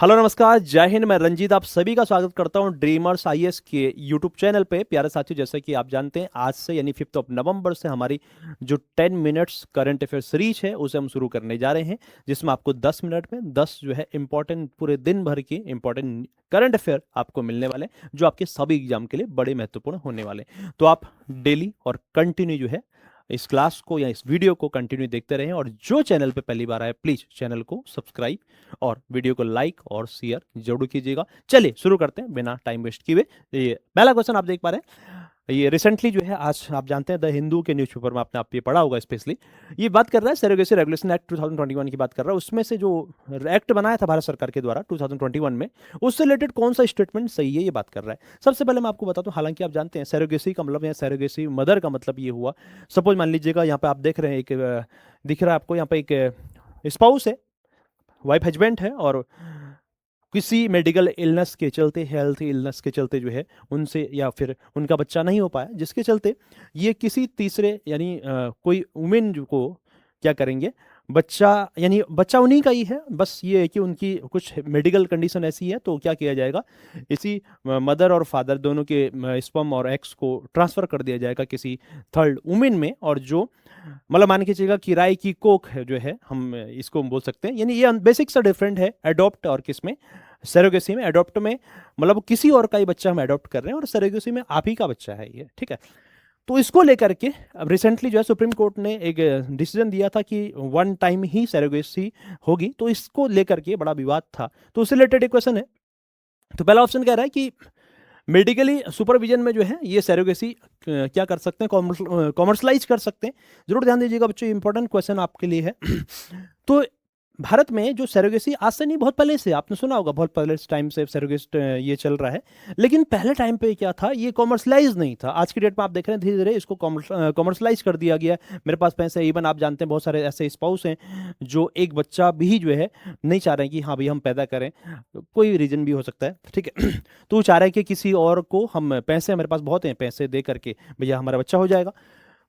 Hello नमस्कार, जय हिंद। मैं रंजीत आप सभी का स्वागत करता हूं ड्रीमर्स आईएएस के यूट्यूब चैनल पे। प्यारे साथियों, जैसे कि आप जानते हैं, आज से यानी 5 नवंबर से हमारी जो 10 मिनट्स करंट अफेयर सीरीज है उसे हम शुरू करने जा रहे हैं, जिसमें आपको 10 मिनट में 10 जो है इंपॉर्टेंट पूरे दिन भर की इंपॉर्टेंट करंट अफेयर आपको मिलने वाले हैं, जो आपके सभी एग्जाम के लिए बड़े महत्वपूर्ण होने वाले हैं। तो आप डेली और कंटिन्यू जो है इस क्लास को या इस वीडियो को कंटिन्यू देखते रहें, और जो चैनल पे पहली बार आए प्लीज चैनल को सब्सक्राइब और वीडियो को लाइक और शेयर जरूर कीजिएगा। चलिए शुरू करते हैं बिना टाइम वेस्ट किए। ये पहला क्वेश्चन आप देख पा रहे हैं, ये रिसेंटली जो है, आज आप जानते हैं द हिंदू के न्यूज़पेपर में आपने आप ये पढ़ा होगा स्पेशली। ये बात कर रहा है सरोगेसी रेगुलेशन एक्ट 2021 की बात कर रहा है। उसमें से जो एक्ट बनाया था भारत सरकार के द्वारा 2021 में, उससे रिलेटेड कौन सा स्टेटमेंट सही है, ये बात कर रहा है। सबसे पहले मैं आपको बताता हूँ, हालांकि आप जानते हैं सरोगेसी का मतलब या सरोगेसी मदर का मतलब ये हुआ, सपोज मान लीजिएगा यहाँ पे आप देख रहे हैं एक दिख रहा है आपको यहाँ पे एक स्पाउस है, वाइफ हस्बैंड है, और किसी मेडिकल इलनेस के चलते, हेल्थ इलनेस के चलते जो है उनसे या फिर उनका बच्चा नहीं हो पाया, जिसके चलते ये किसी तीसरे यानी कोई वुमेन को क्या करेंगे, बच्चा यानी बच्चा उन्हीं का ही है, बस ये है कि उनकी कुछ मेडिकल कंडीशन ऐसी है, तो क्या किया जाएगा, इसी मदर और फादर दोनों के स्पर्म और एग्स को ट्रांसफर कर दिया जाएगा किसी थर्ड वुमेन में। और जो मतलब मान के चलिएगा किराए की कोख है जो है, हम इसको बोल सकते हैं, यानी ये बेसिक सा डिफरेंट है एडॉप्ट और किसमें, सरोगेसी में। एडॉप्ट में मतलब किसी और का ही बच्चा हम एडॉप्ट कर रहे हैं, और सरोगेसी में आप ही का बच्चा है ये, ठीक है। तो इसको लेकर के अब रिसेंटली जो है सुप्रीम कोर्ट ने एक डिसीजन दिया था कि वन टाइम ही सरोगेसी होगी, तो इसको लेकर के बड़ा विवाद था। तो उससे रिलेटेड एक क्वेश्चन है। तो पहला ऑप्शन कह रहा है कि मेडिकली सुपरविजन में जो है ये सरोगेसी क्या कर सकते हैं, कॉमर्शलाइज कर सकते हैं। जरूर ध्यान दीजिएगा बच्चों, इंपॉर्टेंट क्वेश्चन आपके लिए है। तो भारत में जो सरोगेसी आज से नहीं, बहुत पहले से आपने सुना होगा, बहुत पहले टाइम से सरोगेट ये चल रहा है। लेकिन पहले टाइम पे क्या था, ये कॉमर्शलाइज नहीं था। आज की डेट में आप देख रहे हैं धीरे धीरे इसको कॉमर्शलाइज कर दिया गया है। मेरे पास पैसे, इवन आप जानते हैं बहुत सारे ऐसे स्पाउस हैं जो एक बच्चा भी जो है नहीं चाह रहे हैं कि हाँ भाई हम पैदा करें, कोई रीजन भी हो सकता है, ठीक है। तो वो चाह रहे हैं कि किसी और को हम पैसे, हमारे पास बहुत हैं पैसे, दे करके भैया हमारा बच्चा हो जाएगा।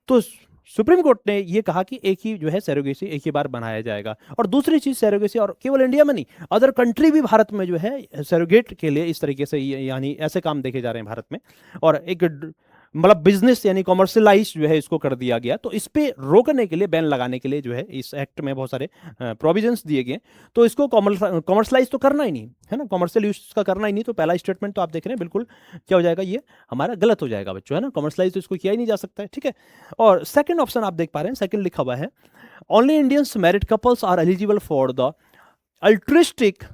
तो सुप्रीम कोर्ट ने ये कहा कि एक ही जो है सरोगेसी एक ही बार बनाया जाएगा। और दूसरी चीज सरोगेसी, और केवल इंडिया में नहीं, अदर कंट्री भी भारत में जो है सरोगेट के लिए इस तरीके से यानी ऐसे काम देखे जा रहे हैं भारत में। और एक मतलब बिजनेस यानी कॉमर्शलाइज जो है इसको कर दिया गया। तो इस पे रोकने के लिए, बैन लगाने के लिए जो है इस एक्ट में बहुत सारे प्रोविजंस दिए गए। तो इसको कॉमर्शलाइज तो करना ही नहीं है ना, कॉमर्शियल यूज का करना ही नहीं। तो पहला स्टेटमेंट तो आप देख रहे हैं बिल्कुल क्या हो जाएगा, ये हमारा गलत हो जाएगा बच्चों, है ना। कॉमर्शलाइज तो इसको किया ही नहीं जा सकता है, ठीक है। और सेकंड ऑप्शन आप देख पा रहे हैं, सेकंड लिखा हुआ है, only Indians married couples are eligible for the altruistic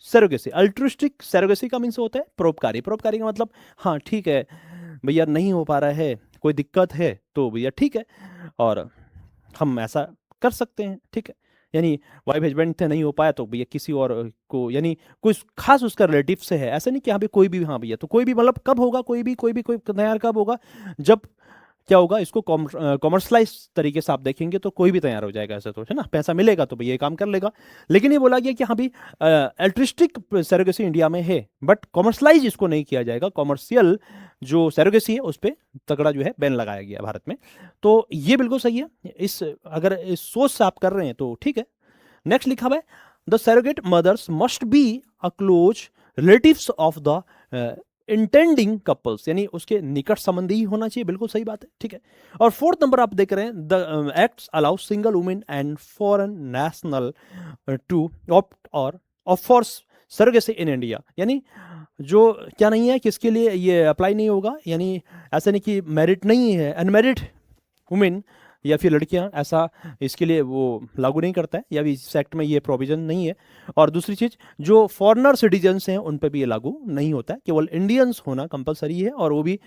surrogacy. Altruistic surrogacy का मीन्स होता है परोपकारी। परोपकारी का मतलब हाँ ठीक है भैया, नहीं हो पा रहा है, कोई दिक्कत है तो भैया ठीक है, और हम ऐसा कर सकते हैं, ठीक है। यानी वाइफ हस्बैंड थे, नहीं हो पाया तो भैया किसी और को, यानी कोई खास उसका रिलेटिव से है, ऐसा नहीं कि हाँ भाई कोई भी, हाँ भैया तो कोई भी, मतलब कब होगा, कोई तैयार कब होगा, जब क्या होगा, इसको कॉमर्शलाइज तरीके से आप देखेंगे तो कोई भी तैयार हो जाएगा, ऐसा तो है ना, पैसा मिलेगा तो भैया ये काम कर लेगा। लेकिन ये बोला गया कि हाँ भी अल्ट्रिस्टिक सरोगेसी इंडिया में है, बट कॉमर्शलाइज इसको नहीं किया जाएगा। कॉमर्शियल जो सरोगेसी है उस पर तगड़ा जो है बैन लगाया गया भारत में। तो ये बिल्कुल सही है, इस अगर इस सोच से आप कर रहे हैं तो ठीक है। नेक्स्ट लिखा हुआ है, the surrogate mothers must be a close relatives of the intending couples, यानी उसके निकट संबंधी ही होना चाहिए, बिल्कुल सही बात है, ठीक है। और फोर्थ नंबर आप देख रहे हैं, the acts allow single women and foreign national to opt or off for surrogacy in India. यानी जो क्या नहीं है, किसके लिए ये अप्लाई नहीं होगा, यानी ऐसा नहीं कि मैरिड नहीं है, अनमैरिड वुमेन या फिर लड़कियां, ऐसा इसके लिए वो लागू नहीं करता है, या भी इस एक्ट में ये प्रोविजन नहीं है। और दूसरी चीज, जो फॉरेनर सिटीजन्स हैं उन पर भी ये लागू नहीं होता है, केवल इंडियंस होना कंपलसरी है, और वो भी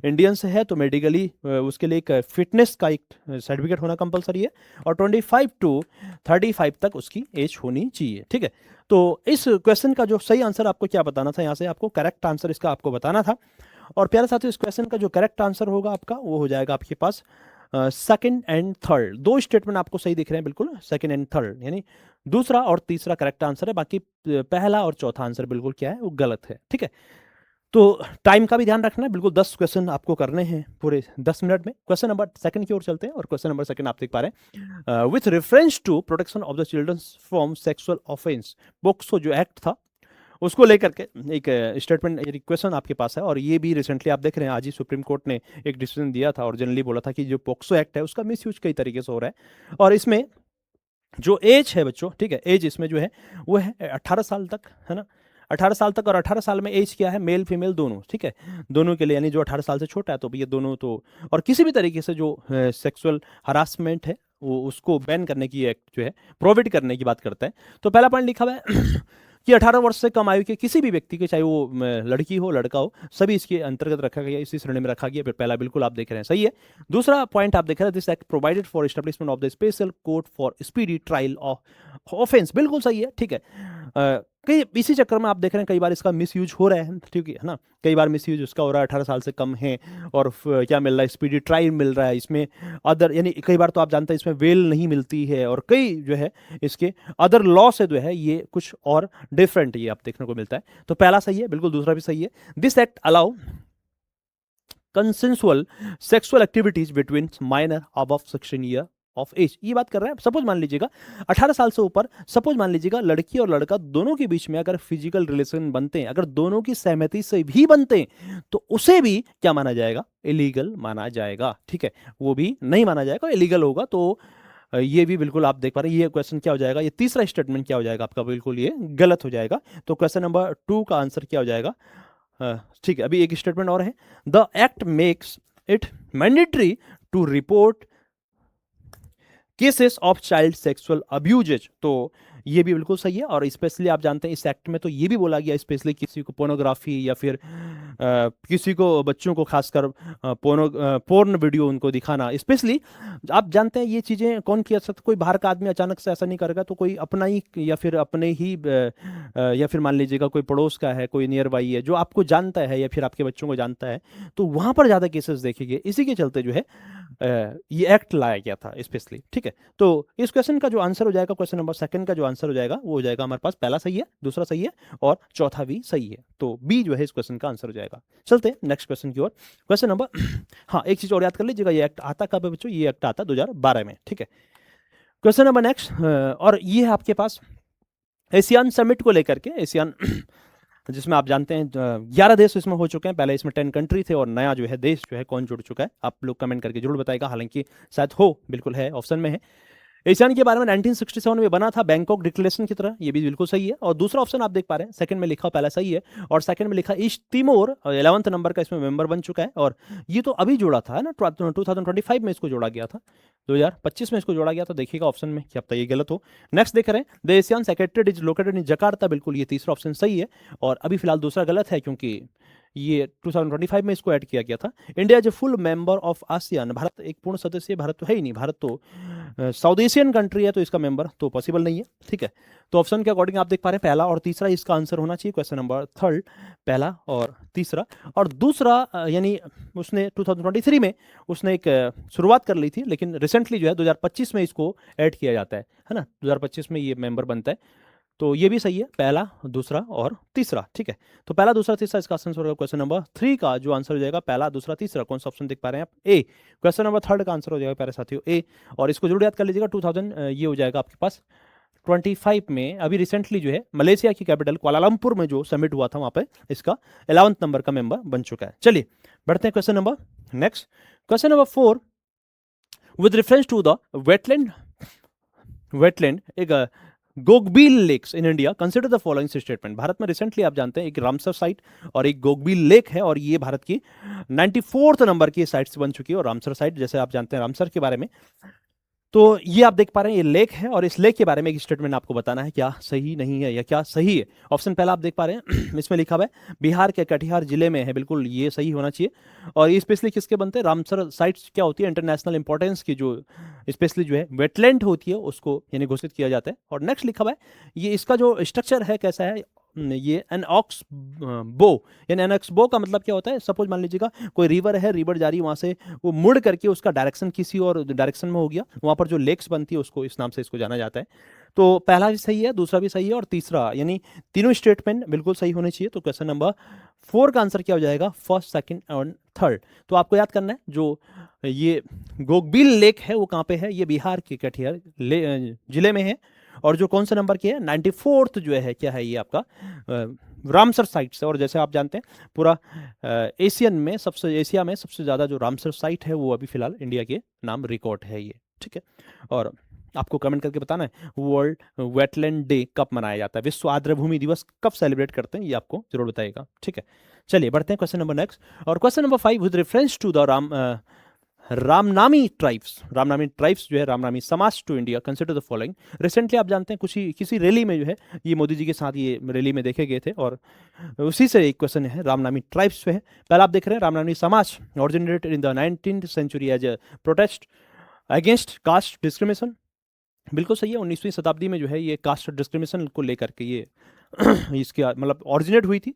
इंडियंस है तो मेडिकली उसके लिए एक फिटनेस का एक सर्टिफिकेट होना कंपलसरी है, और 25 to 35 तक उसकी एज होनी चाहिए, ठीक है। तो इस क्वेश्चन का जो सही आंसर आपको क्या बताना था, यहाँ से आपको करेक्ट आंसर इसका आपको बताना था। और प्यारे साथियों, इस क्वेश्चन का जो करेक्ट आंसर होगा आपका, वो हो जाएगा आपके पास सेकंड एंड थर्ड। दो स्टेटमेंट आपको सही दिख रहे हैं बिल्कुल, सेकंड एंड थर्ड, यानी दूसरा और तीसरा करेक्ट आंसर है, बाकी पहला और चौथा आंसर बिल्कुल क्या है, वो गलत है, ठीक है। तो टाइम का भी ध्यान रखना है, बिल्कुल 10 क्वेश्चन आपको करने हैं पूरे 10 मिनट में। क्वेश्चन नंबर सेकंड की ओर चलते हैं, और क्वेश्चन नंबर सेकंड आप देख पा रहे हैं, with reference to protection of the childrens from sexual offence, POCSO जो एक्ट था उसको लेकर के एक स्टेटमेंट, एक क्वेश्चन आपके पास है। और ये भी रिसेंटली आप देख रहे हैं, आज ही सुप्रीम कोर्ट ने एक डिसीजन दिया था और जनरली बोला था कि जो पोक्सो एक्ट है उसका मिसयूज कई तरीके से हो रहा है। और इसमें जो एज है बच्चों, ठीक है, एज इसमें जो है वो है 18 साल तक, है ना, 18 साल तक। और 18 साल में एज क्या है, मेल फीमेल दोनों, ठीक है, दोनों के लिए, यानी जो 18 साल से छोटा है तो ये दोनों तो। और किसी भी तरीके से जो सेक्सुअल हरासमेंट है वो उसको बैन करने की एक्ट जो है, प्रोहिबिट करने की बात करता है। तो पहला पॉइंट लिखा हुआ है कि 18 वर्ष से कम आयु के किसी भी व्यक्ति के, चाहे वो लड़की हो लड़का हो, सभी इसके अंतर्गत रखा गया, इसी श्रेणी में रखा गया। फिर पहला बिल्कुल आप देख रहे हैं सही है। दूसरा पॉइंट आप देख रहे हैं, this act provided for establishment of the special court for speedy trial of offence, बिल्कुल सही है, ठीक है। कई इसी चक्कर में आप देख रहे हैं कई बार इसका मिसयूज हो रहा है, ठीक है ना, कई बार मिसयूज उसका हो रहा है, 18 साल से कम है। और क्या मिल रहा है, स्पीडी ट्रायल मिल रहा है इसमें, अदर, यानी कई बार तो आप जानते हैं इसमें वेल नहीं मिलती है, और कई जो है इसके अदर लॉ से जो है ये कुछ और डिफरेंट ये आप देखने को मिलता है। तो पहला सही है बिल्कुल, दूसरा भी सही है। This act allow consensual sexual activities between minor above 16 year of age, ये बात कर रहे हैं। सपोज मान लीजिएगा 18 साल से ऊपर, सपोज मान लीजिएगा लड़की और लड़का दोनों के बीच में अगर फिजिकल रिलेशन बनते हैं, अगर दोनों की सहमति से भी बनते हैं, तो उसे भी क्या माना जाएगा, इलीगल माना जाएगा, ठीक है, वो भी नहीं माना जाएगा, इलीगल होगा। तो ये भी बिल्कुल आप देख पा रहे हैं, ये क्वेश्चन क्या हो जाएगा, ये तीसरा स्टेटमेंट क्या हो जाएगा आपका, बिल्कुल ये गलत हो जाएगा। तो क्वेश्चन नंबर 2 का आंसर क्या हो जाएगा, ठीक है। अभी एक स्टेटमेंट और है, the act makes it mandatory to report cases of child sexual abuses, तो ये भी बिल्कुल सही है। और स्पेशली आप जानते हैं इस एक्ट में तो ये भी बोला गया, स्पेशली किसी को पोर्नोग्राफी या फिर किसी को, बच्चों को खासकर पोर्न वीडियो उनको दिखाना, स्पेशली आप जानते हैं ये चीज़ें कौन किया सकता, कोई बाहर का आदमी अचानक से ऐसा नहीं करेगा, तो कोई अपना ही या फिर अपने ही या फिर मान लीजिएगा कोई पड़ोस का है, कोई नियर बाई है जो आपको जानता है या फिर आपके बच्चों को जानता है, तो वहाँ पर ज़्यादा केसेस देखेंगे। इसी के चलते जो है ये एक्ट लाया गया था स्पेशली, ठीक है। तो इस क्वेश्चन का जो आंसर हो जाएगा, क्वेश्चन नंबर 2 का जो आंसर हो जाएगा वो हो जाएगा हमारे पास, पहला सही है, दूसरा सही है और चौथा भी सही है। तो बी जो है इस क्वेश्चन का आंसर हो जाएगा। चलते हैं नेक्स्ट क्वेश्चन की ओर। क्वेश्चन नंबर हाँ, एक चीज और याद कर लीजिएगा, ये एक्ट आता कब है बच्चों, ये एक्ट आता 2012 में, ठीक है। क्वेश्चन नंबर नेक्स्ट, और ये है आपके पास एशियान समिट को लेकर के, एशियान जिसमें आप जानते हैं 11 देश इसमें हो चुके हैं, पहले इसमें 10 कंट्री थे, और नया जो है देश जो है कौन जुड़ चुका है, आप लोग कमेंट करके जरूर बताएगा, हालांकि शायद हो, बिल्कुल है, ऑप्शन में है। एशियान के बारे में 1967 में बना था, बैंकॉक डिक्लेरेशन की तरह, ये भी बिल्कुल सही है। और दूसरा ऑप्शन आप देख पा रहे हैं, सेकंड में लिखा पहला सही है, और सेकंड में लिखा ईस्ट तिमोर 11th नंबर का इसमें मेंबर बन चुका है, और ये तो अभी जोड़ा था, है ना, 2025 में इसको जोड़ा गया था, 2025 में इसको जोड़ा गया था। देखिएगा ऑप्शन में, क्या पता ये गलत हो। नेक्स्ट देख रहे हैं, the Asian secretariat is located in Jakarta, बिल्कुल ये तीसरा ऑप्शन सही है, और अभी फिलहाल दूसरा गलत है क्योंकि ये 2025 में इसको ऐड किया गया था। India is a full member of ASEAN, Bharat एक पूर्ण सदस्य, भारत तो है ही नहीं, भारत तो साउथ एशियन कंट्री है, तो इसका मेंबर तो पॉसिबल नहीं है, ठीक है। तो ऑप्शन के अकॉर्डिंग आप देख पा रहे हैं पहला और तीसरा इसका आंसर होना चाहिए, क्वेश्चन नंबर 3 पहला और तीसरा। और दूसरा यानी उसने 2023 में उसने एक शुरुआत कर ली थी, लेकिन रिसेंटली जो है 2025 में इसको ऐड किया जाता है ना, 2025 में ये मेंबर बनता है। तो ये भी सही है, पहला दूसरा और तीसरा, ठीक है। तो पहला दूसरा तीसरा इसका आंसर होगा। क्वेश्चन नंबर 3 का जो आंसर हो जाएगा पहला दूसरा तीसरा, कौन सा ऑप्शन देख पा रहे हैं आप, ए। क्वेश्चन नंबर 3 का आंसर हो जाएगा प्यारे साथियों ए, और इसको जरूर याद कर लीजिएगा। 2000 ये हो जाएगा आपके पास 25 में, अभी रिसेंटली जो है मलेशिया की कैपिटल कुआलालंपुर में जो समिट हुआ था, वहां पे इसका 11th नंबर का मेंबर बन चुका है। चलिए बढ़ते हैं question number next, question number 4, with reference to the wetland एक Gogabeel lakes in India, consider the following statement. Bharat में रिसेंटली आप जानते हैं एक रामसर साइट और एक गोगबील लेक है, और ये भारत की 94th नंबर की साइट बन चुकी है। और रामसर साइट, जैसे आप जानते हैं रामसर के बारे में, तो ये आप देख पा रहे हैं ये लेक है, और इस लेक के बारे में एक स्टेटमेंट आपको बताना है, क्या सही नहीं है या क्या सही है। ऑप्शन पहला आप देख पा रहे हैं इसमें लिखा हुआ है बिहार के कटिहार जिले में है, बिल्कुल ये सही होना चाहिए। और ये स्पेशली किसके बनते हैं, रामसर साइट्स क्या होती है, इंटरनेशनल इंपॉर्टेंस की जो स्पेशली जो है वेटलैंड होती है उसको यानी घोषित किया जाता है। और नेक्स्ट लिखा हुआ है ये इसका जो स्ट्रक्चर है कैसा है, ये एन ऑक्स बो, यानी एन ऑक्स बो का मतलब क्या होता है, सपोज मान लीजिएगा कोई रिवर है, रिवर जा रही है, वहां से वो मुड़ करके उसका डायरेक्शन किसी और डायरेक्शन में हो गया, वहां पर जो लेक्स बनती है उसको इस नाम से इसको जाना जाता है। तो पहला भी सही है, दूसरा भी सही है और तीसरा, यानी तीनों स्टेटमेंट बिल्कुल सही होने चाहिए। तो क्वेश्चन नंबर 4 का आंसर क्या हो जाएगा, फर्स्ट सेकंड और थर्ड। तो आपको याद करना है जो ये गोगबील लेक है वो कहाँ पे है, ये बिहार के कटिहार जिले में है, और जो कौन से नंबर की है 94th जो है क्या है ये आपका रामसर साइट से। और जैसे आप जानते हैं पूरा एशिया में सबसे ज़्यादा जो रामसर साइट है वो अभी फिलहाल इंडिया के नाम रिकॉर्ड है ये, ठीक है। और आपको कमेंट करके बताना है वर्ल्ड वेटलैंड डे कब मनाया जाता है, विश्व आर्द्रभूमि दिवस कब सेलिब्रेट करते हैं, ये आपको जरूर बताइएगा, ठीक है। चलिए बढ़ते हैं क्वेश्चन नंबर नेक्स्ट। और question number 5 with reference to the Ramnami tribes जो है रामनामी समाज to India consider the following. Recently आप जानते हैं किसी रैली में जो है ये मोदी जी के साथ ये रैली में देखे गए थे, और उसी से एक क्वेश्चन है रामनामी ट्राइब्स पे है। पहला आप देख रहे हैं Ramnami Samaj originated in the 19th century as a protest against caste discrimination. बिल्कुल सही है, 19वीं शताब्दी में जो है ये कास्ट डिस्क्रिमिनेशन को लेकर के ये इसकी मतलब ऑरिजिनेट हुई थी।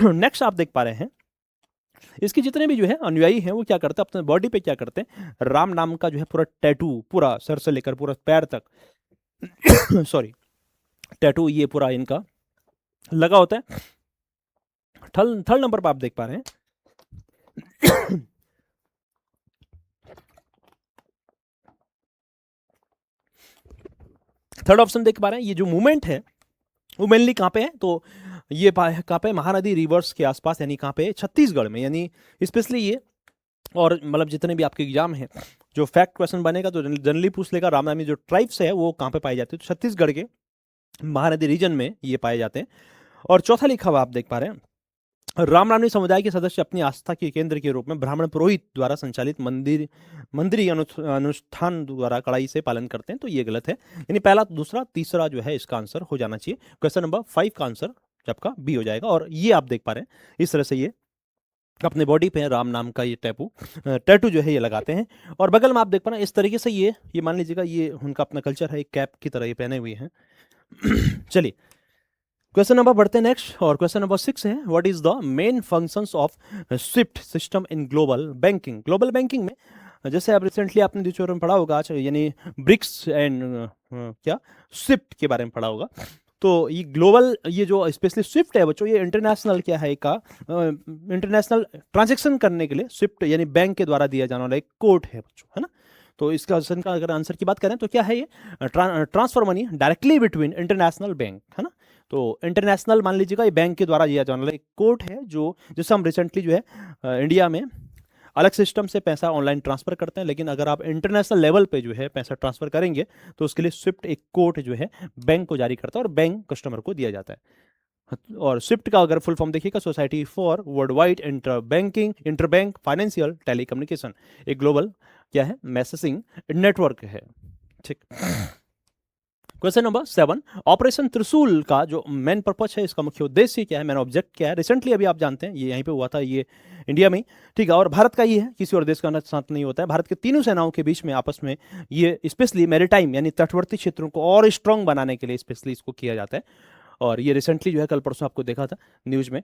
नेक्स्ट आप देख पा रहे हैं इसके जितने भी जो है अनुयायी हैं वो क्या करते हैं, अपने बॉडी पे क्या करते हैं, राम नाम का जो है पूरा टैटू, पूरा सर से लेकर पूरा पैर तक सॉरी टैटू ये पूरा इनका लगा होता है। थर्ड नंबर पर आप देख पा रहे हैं थर्ड ऑप्शन देख पा रहे हैं, ये जो मूवमेंट है वो मेनली कहाँ पे है, तो ये कहाँ पे, महानदी रिवर्स के आसपास, यानी कहाँ पे, छत्तीसगढ़ में। यानी स्पेशली ये, और मतलब जितने भी आपके एग्जाम है जो फैक्ट क्वेश्चन बनेगा तो जनरली पूछ लेगा रामनामी जो ट्राइब्स है वो कहाँ पे पाए जाते हैं, तो छत्तीसगढ़ के महानदी रीजन में ये पाए जाते हैं। और चौथा लिखा हुआ आप देख पा रहे हैं, रामनामी समुदाय के सदस्य अपनी आस्था के केंद्र के रूप में ब्राह्मण पुरोहित द्वारा संचालित मंदिरी अनुष्ठान द्वारा कड़ाई से पालन करते हैं, तो ये गलत है। यानी पहला, दूसरा, तीसरा जो है इसका आंसर हो जाना चाहिए। क्वेश्चन नंबर 5 का आंसर आपका बी हो जाएगा। और ये आप देख पा रहे हैं इस तरह से ये अपने बॉडी पे राम नाम का ये टैटू जो है ये लगाते हैं। और बगल में आप देख पा रहे हैं इस तरीके से ये मान लीजिएगा ये उनका अपना कल्चर है, एक कैप की तरह ये पहने हुए हैं। चलिए क्वेश्चन नंबर बढ़ते हैं नेक्स्ट। और क्वेश्चन नंबर 6 है, what is the main functions of Swift system in global banking. Global banking में जैसे अब रिसेंटली आपने न्यूज़पेपर में पढ़ा होगा, यानी ब्रिक्स एंड क्या स्विफ्ट के बारे में पढ़ा होगा। तो ये ग्लोबल, ये जो स्पेशली स्विफ्ट है बच्चों, ये इंटरनेशनल क्या है का इंटरनेशनल ट्रांजैक्शन करने के लिए स्विफ्ट यानी बैंक के द्वारा दिया जाने वाला एक कोड है बच्चों, है ना। तो इसका क्वेश्चन का अगर आंसर की बात करें तो क्या है, ये transfer money directly between international bank, है ना। तो इंटरनेशनल मान लीजिएगा ये बैंक के द्वारा दिया जाने वाला एक कोड है, जो जिससे हम रिसेंटली जो है इंडिया में अलग सिस्टम से पैसा ऑनलाइन ट्रांसफर करते हैं, लेकिन अगर आप इंटरनेशनल लेवल पे जो है पैसा ट्रांसफर करेंगे तो उसके लिए स्विफ्ट एक कोड जो है बैंक को जारी करता है और बैंक कस्टमर को दिया जाता है। और स्विफ्ट का अगर फुल फॉर्म देखिएगा, society for world wide interbank financial telecommunication, एक ग्लोबल क्या है मैसेजिंग नेटवर्क है, ठीक। क्वेश्चन नंबर 7, ऑपरेशन त्रिशूल का जो मेन पर्पस है, इसका मुख्य उद्देश्य क्या है, मेन ऑब्जेक्ट क्या है। रिसेंटली अभी आप जानते हैं ये यहीं पे हुआ था, ये इंडिया में, ठीक है। और भारत का ये है, किसी और देश का साथ नहीं होता है। भारत के तीनों सेनाओं के बीच में आपस में ये स्पेशली मैरीटाइम यानी तटवर्ती क्षेत्रों को और स्ट्रांग बनाने के लिए स्पेशली इसको किया जाता है। और ये रिसेंटली जो है कल परसों आपको देखा था न्यूज में।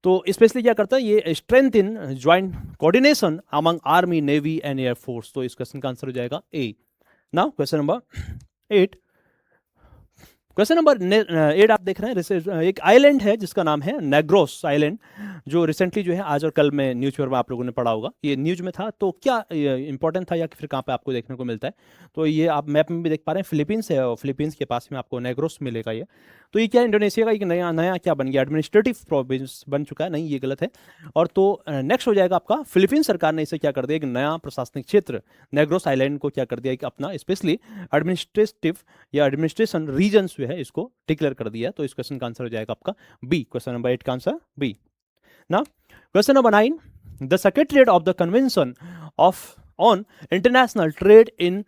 तो स्पेशली क्या करता है, ये strength in joint coordination among army, navy and air force. तो इस क्वेश्चन का आंसर हो जाएगा A. Now question number 8, question number 8 आप देख रहे हैं, एक आइलैंड है जिसका नाम है नेग्रोस आइलैंड, जो रिसेंटली जो है आज और कल में न्यूज़पेपर में आप लोगों ने पढ़ा होगा, ये न्यूज में था। तो क्या इंपॉर्टेंट था या फिर कहाँ पे आपको देखने को मिलता है, तो ये आप मैप में भी देख पा रहे हैं, फिलीपींस है और फिलीपींस के पास में आपको नेग्रोस मिलेगा ये। तो ये क्या इंडोनेशिया का एक नया क्या बन गया, एडमिनिस्ट्रेटिव प्रोविंस बन चुका है, नहीं ये गलत है। और तो नेक्स्ट हो जाएगा आपका, फिलीपींस सरकार ने इसे क्या कर दिया, एक नया प्रशासनिक क्षेत्र नेग्रोस आइलैंड को क्या कर दिया, एक अपना स्पेशली एडमिनिस्ट्रेटिव या एडमिनिस्ट्रेशन रीजन जो है इसको डिक्लेयर कर दिया। तो इस क्वेश्चन का आंसर हो जाएगा आपका बी। क्वेश्चन नंबर 8 का answer B. Now, question number 9. The Secretariat of the Convention on International Trade in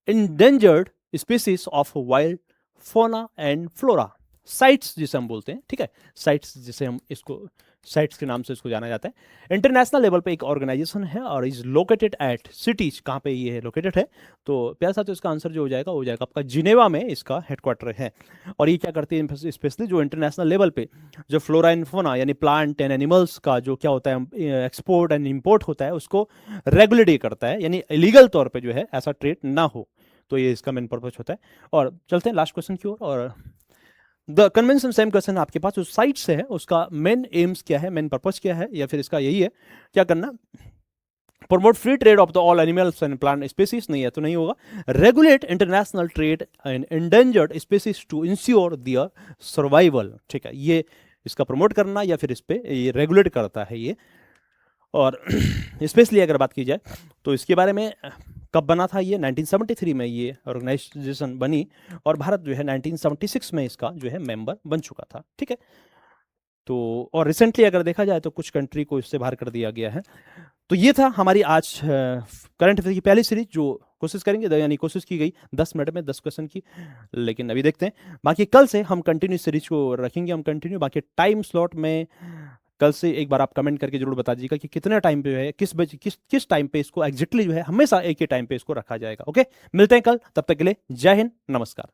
Endangered Species of Wild Fauna and Flora, sites जिसे हम बोलते हैं, ठीक है, साइट्स जिसे हम इसको साइट्स के नाम से इसको जाना जाता है, इंटरनेशनल लेवल पे एक ऑर्गेनाइजेशन है और इज लोकेटेड एट सिटीज, कहाँ पे ये है लोकेटेड है, तो प्यार साथ इसका आंसर जो हो जाएगा आपका जिनेवा में इसका हेडक्वार्टर है। और ये क्या करती है, स्पेशली जो इंटरनेशनल लेवल पे जो फ्लोरा एंड फौना यानी प्लांट एंड एनिमल्स का जो क्या होता है एक्सपोर्ट एंड इम्पोर्ट होता है उसको रेगुलेट करता है, यानी इलीगल तौर पर जो है ऐसा ट्रेड ना हो। तो ये इसका मेन पर्पज होता है। और चलते हैं लास्ट क्वेश्चन की ओर। और द कन्वेंशन, सेम क्वेश्चन आपके पास, जो साइट से है उसका मेन एम्स क्या है, मेन पर्पस क्या है, या फिर इसका यही है क्या करना, promote free trade of the all animals and plant species, नहीं है तो नहीं होगा। Regulate international trade in endangered species to ensure their survival, ठीक है, ये इसका प्रमोट करना या फिर इस पे ये रेगुलेट करता है ये। और स्पेशली अगर बात की जाए तो इसके बारे में कब बना था ये, 1973 में ये ऑर्गेनाइजेशन बनी, और भारत जो है 1976 में इसका जो है मेंबर बन चुका था, ठीक है। तो और रिसेंटली अगर देखा जाए तो कुछ कंट्री को इससे बाहर कर दिया गया है। तो ये था हमारी आज करंट अफेयर की पहली सीरीज, जो कोशिश करेंगे, यानी कोशिश की गई 10 मिनट में 10 क्वेश्चन की, लेकिन अभी देखते हैं। बाकी कल से हम कंटिन्यू सीरीज को रखेंगे, हम कंटिन्यू। बाकी टाइम स्लॉट में कल से एक बार आप कमेंट करके जरूर बता दीजिएगा कि कितने टाइम पे है, किस बजे किस टाइम पे इसको एग्जैक्टली जो है हमेशा एक ही टाइम पे इसको रखा जाएगा। ओके, मिलते हैं कल, तब तक के लिए जय हिंद, नमस्कार।